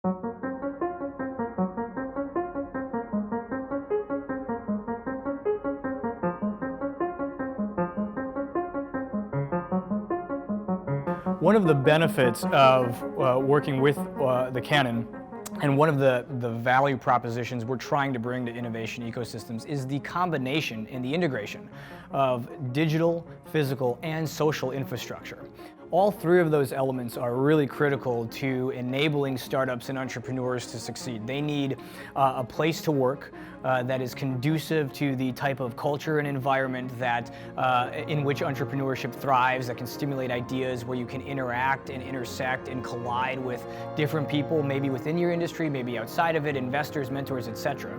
One of the benefits of working with the Canon, and one of the value propositions we're trying to bring to innovation ecosystems, is the combination and the integration of digital, physical, and social infrastructure. All three of those elements are really critical to enabling startups and entrepreneurs to succeed. They need a place to work that is conducive to the type of culture and environment that in which entrepreneurship thrives, that can stimulate ideas, where you can interact and intersect and collide with different people, maybe within your industry, maybe outside of it, investors, mentors, etc.,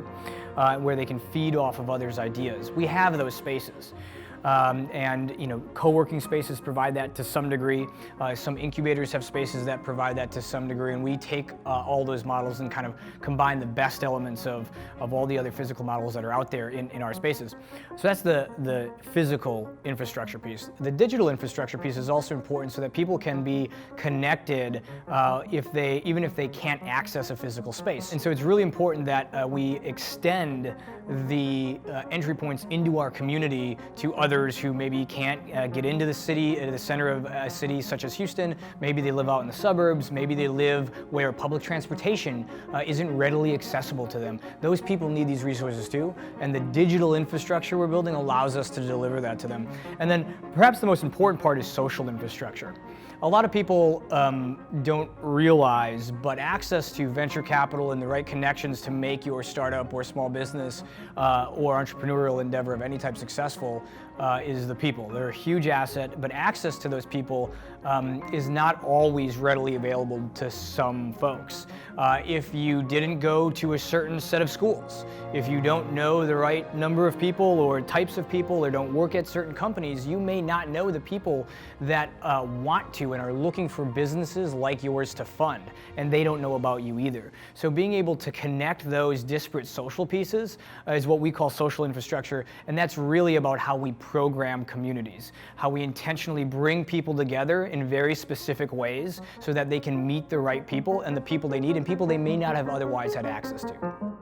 where they can feed off of others' ideas. We have those spaces. And co-working spaces provide that to some degree. Some incubators have spaces that provide that to some degree, and we take all those models and kind of combine the best elements of all the other physical models that are out there in our spaces. So that's the physical infrastructure piece. The digital infrastructure piece is also important so that people can be connected even if they can't access a physical space. And so it's really important that we extend the entry points into our community to others who maybe can't get into the city, the center of a city such as Houston. Maybe they live out in the suburbs. Maybe they live where public transportation isn't readily accessible to them. Those people need these resources too, and the digital infrastructure we're building allows us to deliver that to them. And then perhaps the most important part is social infrastructure. A lot of people don't realize, but access to venture capital and the right connections to make your startup or small business or entrepreneurial endeavor of any type successful is the people. They're a huge asset, but access to those people is not always readily available to some folks. If you didn't go to a certain set of schools, if you don't know the right number of people or types of people, or don't work at certain companies, you may not know the people that want to and are looking for businesses like yours to fund, and they don't know about you either. So being able to connect those disparate social pieces is what we call social infrastructure, and that's really about how we program communities, how we intentionally bring people together in very specific ways so that they can meet the right people and the people they need and people they may not have otherwise had access to.